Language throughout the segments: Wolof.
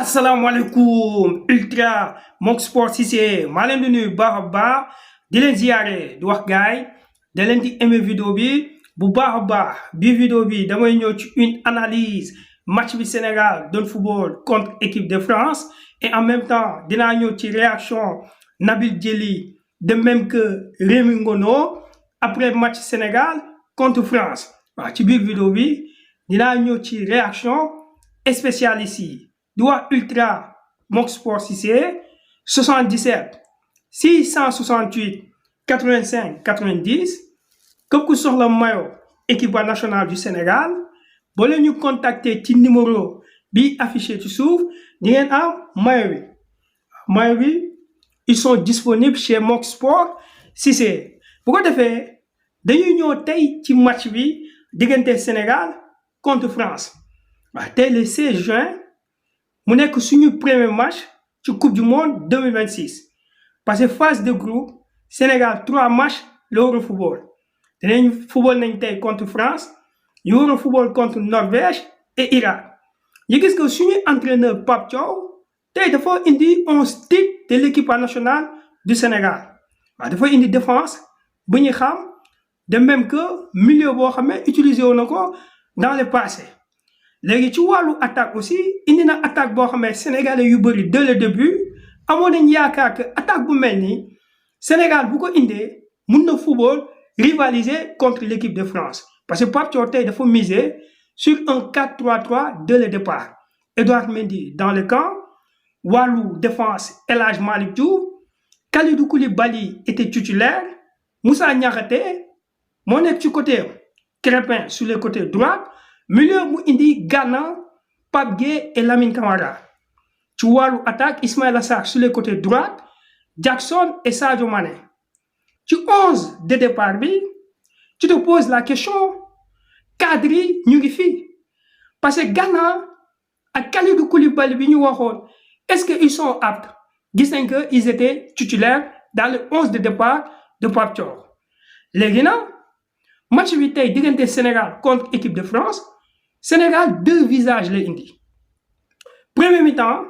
asalaamaaleykum ultra Mook Sport Cissé maa leen di nuyu baax a baax di leen ziyaare di wax gaay da leen di aimer vidéo bi bu baax a baax bii vidéo bi damay ñëw ci une analyse match bi Sénégal doon football contre équipe de France et en même temps dinaa ñëw ci réaction Nabil Djelli de même que Rémi Ngono après match Sénégal contre France waaw ci biir vidéo bi dinaa ñëw ci réaction spécialiste yi di wax ultra Mook Sport Cissé 77 668 85 90 képp ku soxla maillot équipe nationale du Sénégal boo leen ñu contacter ci numéro bi affiché ci suuf di ngeen am maillot bi ils sont disponibles chez Mook Sport Cissé bu ko defee dañuy ñëw tey ci match bi diggante Sénégal contre France waaw tey le 16 juin mu nekk suñu premier match ci coupe du monde 2026 parce que phase de groupe Sénégal 3 matchs la war a football dinañ football nañ tey contre France ñu war a football contre Norvège et Irak ñu gis que suñu entraîneur Pape Thiaw tey dafa indi 11 type de l'équipe nationale du Sénégal waaw dafa indi défense bu ñu xam de même que milieu boo xam ne utilisé wu na ko dans le passé léegi ci wàllu attaque aussi indi na attaque boo xam ne sénégalais yu bëri dès le début amoon nañ yaakaar que attaque bu mel nii Sénégal bu ko indee mun na football rivaliser contre l'équipe de France parce que Pape Thiaw tey dafa miser sur un 4-3-3 dès le départ Edouard Mendy dans le camp wàllu défense El Hadj Malick Diouf Kalidou Koulibaly était titulaire Moussa Niakhaté moo nekk ci côté Crépin sur le côté droit milieu mu indi Gana Pape Gueye et Lamine Camara ci wàllu attaque Ismaïla Sarr sur le côté droit Jackson et Sadio Mané ci 11 de départ bi tu te poses la question cadre yi ñu ngi fii parce que Gana ak Kalidou Koulibaly bi ñu waxoon est-ce que ils sont aptes gis nañ que ils étaient titulaires dans le 11 de départ de Pape Thiaw léegi nag match bi tey diggante Sénégal contre équipe de France Sénégal 2 visages la indi premier mi-temps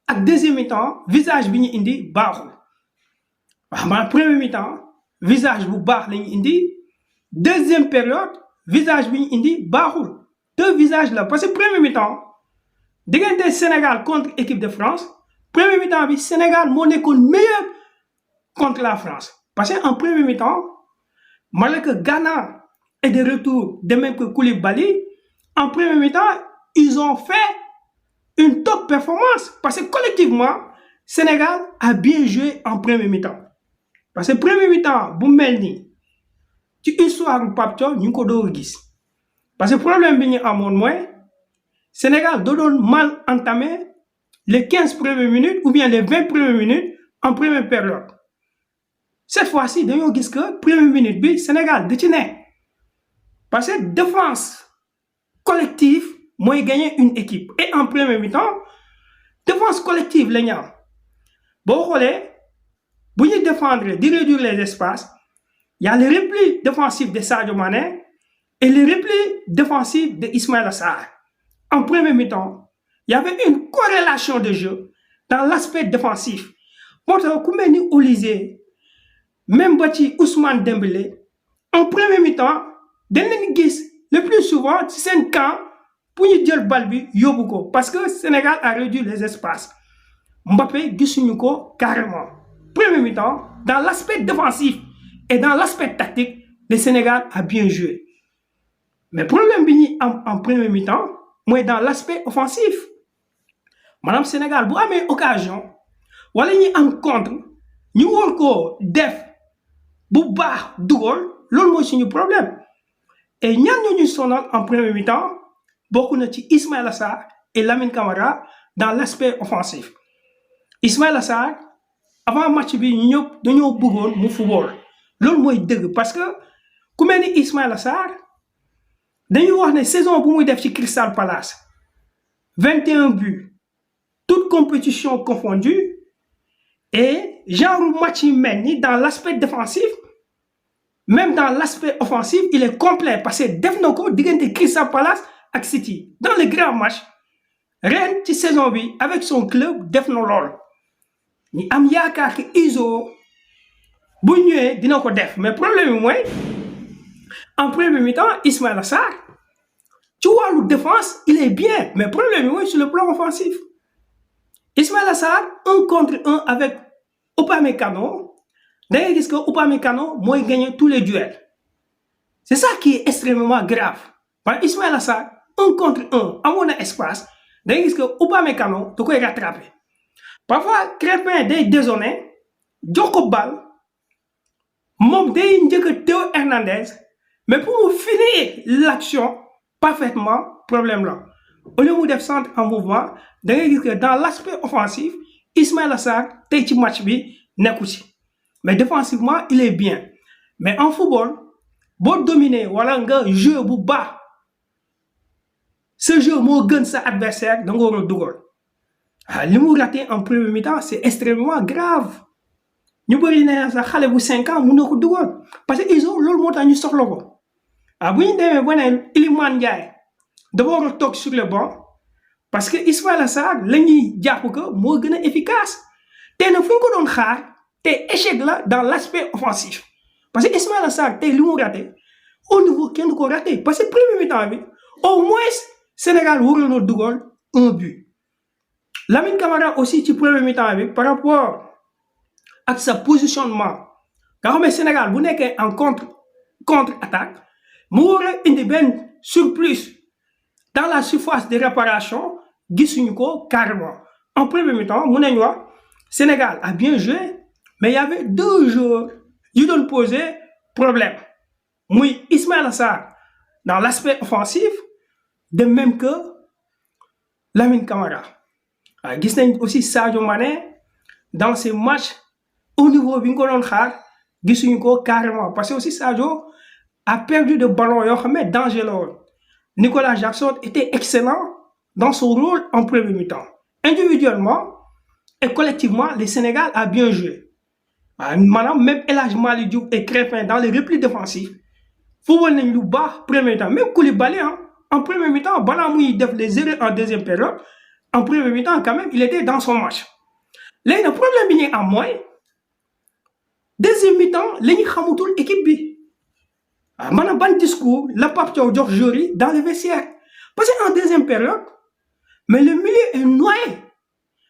ak deuxième mi-temps visage bi ñu indi baaxul waaw maanaam premier mi-temps visage bu baax la ñu indi deuxième période visage bi ñu indi baaxul 2 visages la parce que premier mi-temps diggante Sénégal contre équipe de France premier mi-temps bi Sénégal moo nekkoon meilleur contre la France parce que en premier mi-temps malgré que Gana est de retour de même que Koulibaly en premier mi-temps ils ont fait une top performance parce que collectivement Sénégal a bien joué en premier mi-temps parce que premier mi-temps bu mel nii ci histoire bu Pape Thiaw ñu ngi ko doog a gis parce que problème bi ñu amoon mooy Sénégal da doon mal entamé les 15 premières minutes ou bien les 20 premières minutes en première période cette fois-ci dañoo gis que première minute bi Sénégal da ci ne parce que défense collective mooy gagner une équipe et en premier mi-temps défense collective la ñu am boo xoolee bu ñuy défendre di réduire les espaces y a le repli défensif de Sadio Mané et le repli défensif de Ismaïla Sarr en premier mi-temps il y avait une corrélation de jeu dans l'aspect défensif moo tax ku mel ni Olise même ba ci Ousmane Dembélé en premier mi-temps dañ leen gis le plus souvent ci seen camp pour ñu jël bal bi yóbbu ko parce que Sénégal a réduit les espaces Mbappé gisuñu ko carrément premier mi-temps dans l'aspect défensif et dans l'aspect tactique le Sénégal a bien joué mais problème bi ñuy am en premier mi-temps mooy dans l'aspect offensif maanaam Sénégal bu amee occasion wala ñuy am contre ñu war ko def bu baax dugal loolu mooy suñu problème et ñaan ñoo ñu sonal en premier mi-temps bokk na ci Ismaïla Sarr et Lamine Camara dans l'aspect offensif Ismaïla Sarr avant match bi ñu ñëpp dañoo bëggoon mu football loolu mooy dëgg parce que ku mel ni Ismaïla Sarr dañuy wax ne saison bu muy def ci Crystal Palace 21 buts toute compétition confondue et genre match yi mel ni dans l'aspect défensif même dans l'aspect offensif il est complet parce que def na ko diggante Crystal Palace ak City dans les grands matchs ren ci saison bi avec son club def na lool ñu am yaakaar que Iso bu ñëwee dina ko def mais problème bi mooy en premier mi-temps Ismaïla Sarr ci wàllu défense il est bien mais problème bi mooy sur le plan offensif Ismaïla Sarr 1 contre 1 avec Upamecano da ngay gis que Upamecano mooy gagner tous les duels c'est ça qui est extrêmement grave parce que Ismaïla Sarr 1 contre 1 amoon na espace da ngay gis que Upamecano da koy rattraper parfois Crépin day dézonné jox ko bal moom day njëkk a Théo Hernandez mais pour mu finir l'action parfaitement problème là au lieu mu def centre en mouvement da ngay gis que dans l'aspect offensif Ismaïla Sarr tey ci match bi nekku ci mais défensivement il est bien mais en football boo dominer wala nga jeu bu baax ce jeu moo gën sa adversaire da nga war a dugal li mu raté en premier mi-temps c'est extrêmement grave ñu bëri ne sax xale bu 5 ans mun na ko dugal parce que Iso loolu moo tax ñu soxla ko bu ñu demee ba ne Iliman Ndiaye dafa war a toog sur le banc parce que Ismaïla Sarr la ñuy jàpp que moo gën a efficace tey nag fu ñu ko doon xaar tey échec la dans l'aspect offensif parce que Ismaïla Sarr tey li mu raté au niveau kenn du ko raté parce que premier mi-temps bi au moins Sénégal waroon na dugal un but Lamine Camara aussi ci premier mi-temps bi par rapport ak sa positionnement nga xam ne Sénégal bu nekkee en contre attaque mu war a indi benn surplus dans la surface de réparation gisuñu ko carrément en premier mi-temps mun nañu wax Sénégal a bien joué mais il y avait 2 joueurs yu doon poser problème muy Ismaïla Sarr dans l'aspect offensif de même que Lamine Camara gis nañ aussi Sadio Mané dans ces matchs au niveau bi nga ko doon xaar gisuñu ko carrément parce que aussi Sadio a perdu de ballons yoo xam ne danger la woon Nicolas Jackson était excellent dans son rôle en premier mi-temps individuellement et collectivement le Sénégal a bien joué maanaam même El Hadji Malick Diouf et Crépin dans les replis défensifs football nañ lu baax premier mi-temps même Koulibaly en premier mi-temps balaa muy def les erreurs en deuxième période en premier mi-temps quand même il était dans son match léegi nag problème bi ñuy am mooy deuxième mi-temps la ñu xamutul équipe bi maanaam ban discours la Pape Thiaw jox joueurs yi dans le vestiaire parce que en deuxième période mais le milieu est noyé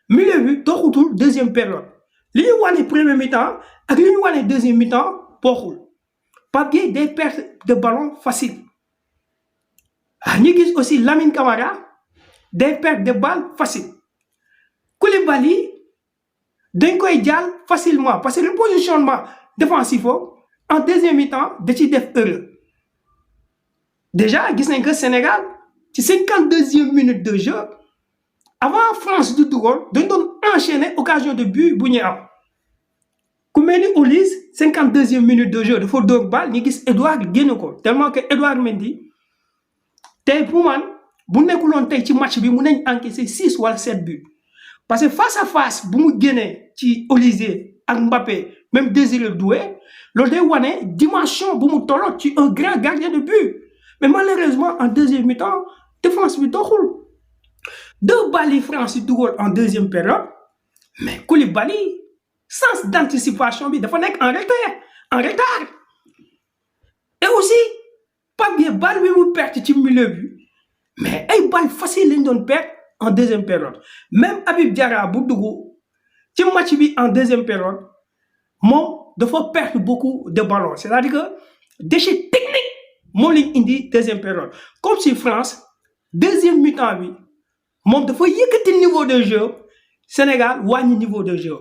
milieu bi doxutul deuxième période li ñu wane premier mi-temps ak li ñu wane deuxième mi-temps bokkul Pape Gueye day perte de ballon facile ñu gis aussi Lamine Camara day perte de balle facile Koulibaly dañ koy jàll facilement parce que le positionnement défensif en deuxième mi-temps da ciy def erreur déjà gis nañ que Sénégal ci 52e minute de jeu avant France du dugal dañ doon enchaîner occasion de but bu ñuy am ku mel ni Olise 52e minute de jeu dafa dóor bal ñu gis Edouard génn ko tellement que Edouard Mendy tey pour man bu nekkuloon tey ci match bi mun nañ encaisser 6 wala 7 buts parce que face à face bu mu génnee ci Olise ak Mbappé même Désiré Doué loolu day wane dimension bu mu tolloo ci un grand gardien de but mais malheureusement en deuxième mi-temps défense bi doxul 2 balles yi France yi dugal en deuxième période mais Koulibaly sens d'anticipation bi dafa nekk en retard et aussi Pape Gueye balle bi mu perte ci milieu bi mais ay balles facile lañ doon perte en deuxième période même Habib Diarra bu dugg ci match bi en deuxième période moom dafa perdre beaucoup de ballons c'est-à-dire que déchet technique moo lañ indi deuxième période comme si France deuxième mi-temps bi moom dafa yëkkati niveau de jeu Sénégal wàññi niveau de jeu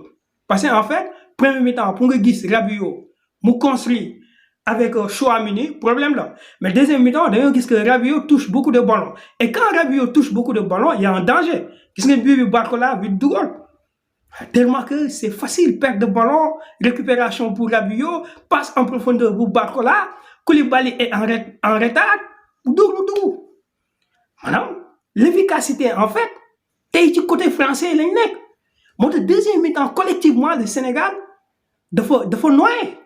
parce que en fait premier mi-temps pour nga gis Rabiot mu construit avec Chouamini problème là mais deuxième mi-temps dañoo gis que Rabiot touche beaucoup de ballons et quand Rabiot touche beaucoup de ballons il y a un danger gis nga bii bi Barcola bi dugal tellement que c'est facile perte de ballon récupération pour Rabiot passe en profondeur pour Barcola Koulibaly est en retard bu dugg maanaam l'efficacité en fait tey ci côté français lañ nekk moo tax deuxième mi-temps collectivement le Sénégal dafa noyé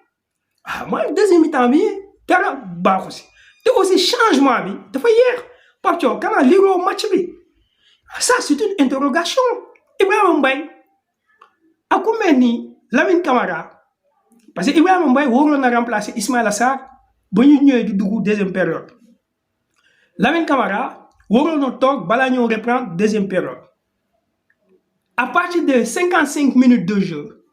mooy deuxième mi-temps bi dara baaxu si te aussi changement bi dafa yéex Pape Thiaw kanaa liroo match bi Ça, c'est une interrogation. Ibrahima Mbaye ak ku mel ni Lamine Camara parce que Ibrahima Mbaye waroon na remplacer Ismaïla Sarr ba ñu ñëwee di dugg deuxième période Lamine Camara waroon na toog balaa ñoo reprendre deuxième période à partir de 55 minutes de jeu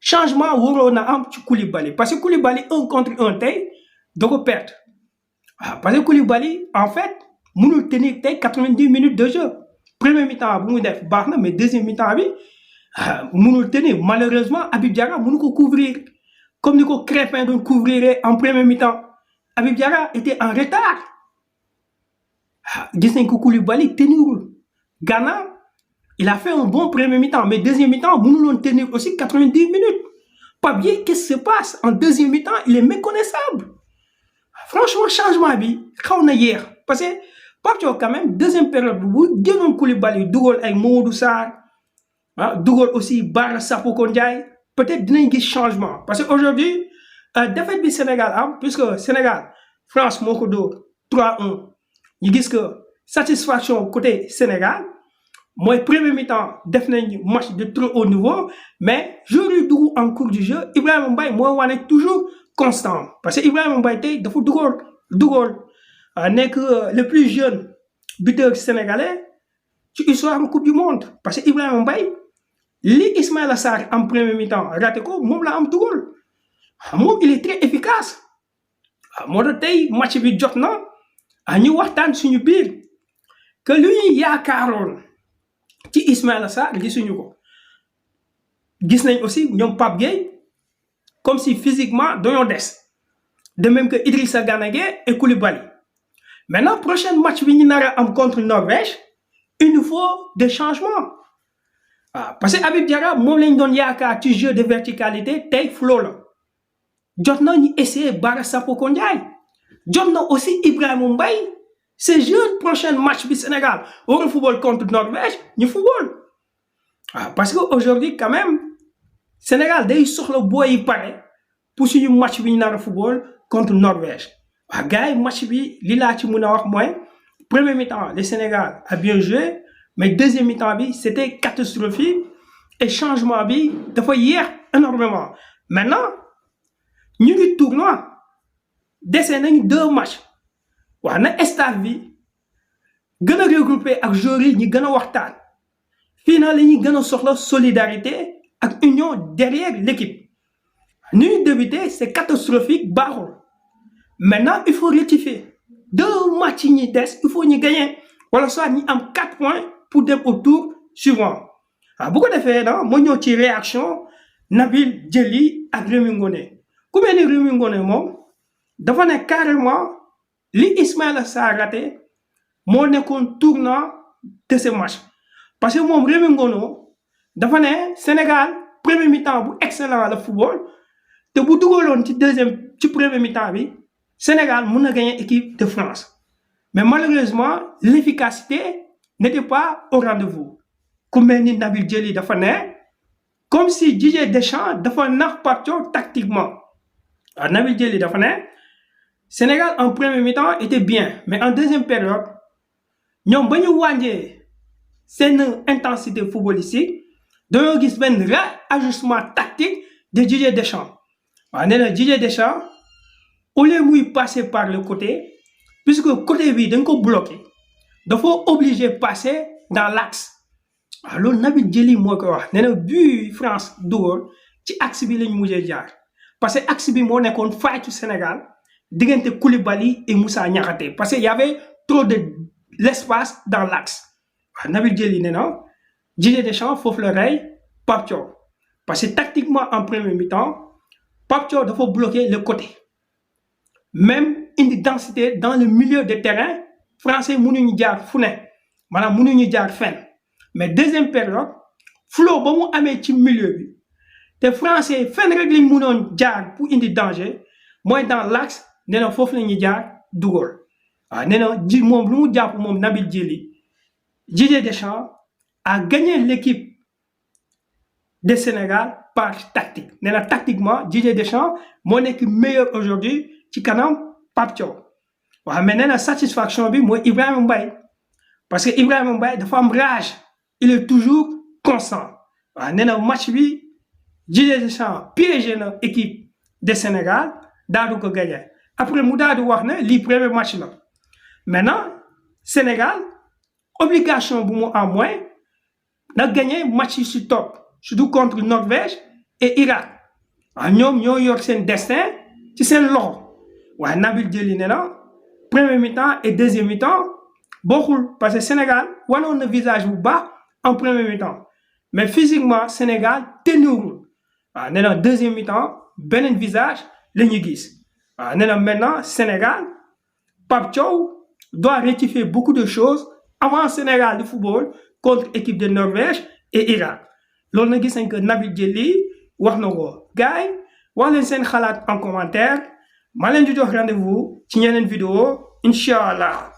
changement waroon na am ci Koulibaly parce que Koulibaly 1 contre 1 tey da ko perdre parce que Koulibaly en fait mënul tenir tey 90 minutes de jeu premier mi-temps bu muy def baax na mais deuxième mi-temps bi mënul tenir malheureusement Habib Diarra mënu ko couvrir comme ni ko Crépin doon couvrir en premier mi-temps Habib Diarra était en retard gis nañ ko Koulibaly tenirul Ghana il a fait un bon premier mi-temps mais deuxième mi-temps mënuloon tenir aussi 90 minutes Pape Gueye qu'est-ce qui se passe en deuxième mi-temps il est méconnaissable franchement changement bi xaw na yéex parce que Pape Thiaw quand même deuxième période bu génnoon Koulibaly dugal ay Mamadou Sarr dugal aussi Bara Sapoko Ndiaye peut-être dinañ gis changement parce que aujourd'hui défaite bi Sénégal am puisque Sénégal France moo ko dóor 3-1 ñu gis que satisfaction côté Sénégal mooy premier mi-temps def nañ match de trop haut niveau mais jour yu dugg en cours du jeu Ibrahima Mbaye mooy wane toujours constant parce que Ibrahima Mbaye tey dafa dugal nekk le plus jeune buteur sénégalais ci histoire coupe du monde parce que Ibrahima Mbaye li Ismaïla Sarr en premier mi-temps raté ko moom la am dugal moom il est très efficace moo tax tey match bi jot na ñu waxtaan suñu biir que lu ñuy yaakaaroon ci Ismaïla Sarr gisuñu ko gis nañ aussi ñoom Pape Gueye comme si physiquement dañoo des de même que Idrissa Gana Gueye et Koulibaly maintenant prochain match bi ñu nar a am contre Norvège il nous faut des changements parce que Habib Diarra moom lañ doon yaakaar ci jeu de verticalité tey flow la jot na ñu essayer Bara Sapoko Ndiaye jot na aussi Ibrahima Mbaye ces jeunes prochain match bi Sénégal war football contre Norvège ñu football parce que aujourd'hui quand même Sénégal day soxla booy yi pare pour suñu match bi ñu nar a football contre Norvège gars yi match bi li laa ci mën a wax mooy premier mi-temps le Sénégal a bien joué mais deuxième mi-temps bi c'était catastrophique et changement bi dafa yéex énormément maintenant ñu ngi tournoi dese nañ 2 matchs na staff bi gën a regroupé ak joueurs yi ñu gën a waxtaan fii naa la ñuy gën a soxla solidarité ak union derrière l'équipe ni ñu débuté c'est catastrophique baaxul maintenant il faut rectifier 2 matchs yi ñuy des il faut ñu gagner wala soit ñu am 4 points pour dem au tour suivant bu ko defee na moo ñëw ci réaction Nabil Djely ak Rémi Ngoné ku mel ni Rémi Ngoné moom dafa ne carrément li Ismaïla Sarr raté moo nekkoon tournant de ce match parce que moom Rémi Ngoné dafa ne Sénégal premier mi-temps bu excellent la football te bu dugaloon ci premier mi-temps bi Sénégal mën na gagner équipe de France mais malheureusement l'efficacité n'était pas au rendez-vous ku mel ni Nabil Djely dafa ne comme si Didier Deschamps dafa nax Pape Thiaw tactiquement Nabil Djely dafa ne Sénégal en premier mi-temps était bien mais en deuxième période ñoom ba ñu wàññee seen intensité footballistique dañoo gis benn réajustement tactique de Didier Deschamps nee na Didier Deschamps au lieu muy passer par le côté puisque côté bi dañ ko bloqué dafa obligé passer dans l'axe loolu Nabil Djely moo ko wax nee na but France dugal ci axe bi lañ mujjee jaar parce que axe bi moo nekkoon faytu Sénégal diggante Koulibaly et Moussa Niakhaté parce que y avait trop de l'espace dans l'axe Nabil Djely nee na Didier Deschamps foofu la rey Pape Thiaw parce que tactiquement en premier mi-temps Pape Thiaw dafa bloquer le côté même indi densité dans le milieu de terrain français mënuñu jaar fu ne maanaam mënuñu jaar fenn mais deuxième période flow ba mu amee ci milieu bi te français fenn rek lañ mënoon jaar pour indi danger mooy dans l'axe nee na foofu la ñuy jaar dugal nee na ji moom lu mu jàpp moom Nabil Djely Didier Deschamps a gagné l'équipe de Sénégal par tactique nee na tactiquement Didier Deschamps moo nekk meilleur aujourd'hui ci kanam Pape Thiaw mais nee na satisfaction bi mooy Ibrahima Mbaye parce que Ibrahima Mbaye dafa am rage il est toujours constant waaw nee na match bi Didier Deschamps piégé na équipe de Sénégal daal di ko gagné après mu daal di wax ne lii premier match la maintenant Sénégal obligation bu mu am mooy na gagné match yi si topp surtout contre Norvège et Irak waaw ñoom ñoo yor seen destin ci seen loxo waaye Nabil Djeli nee na premier mi-temps et deuxième mi-temps bokkul parce que Sénégal wanoon na visage bu baax en premier mi-temps mais physiquement Sénégal tenirul waaw nee na deuxième mi-temps beneen visage la ñuy gis waaw nee na maintenant Sénégal Pape Thiaw doit rectifier beaucoup de choses avant Sénégal de football contre équipe de Norvège et Irak loolu na gis nañ que Nabil Djeli wax na ko gars yi wax leen seen xalaat en commentaire maa leen di jox rendez-vous ci ñeneen vidéo incha allah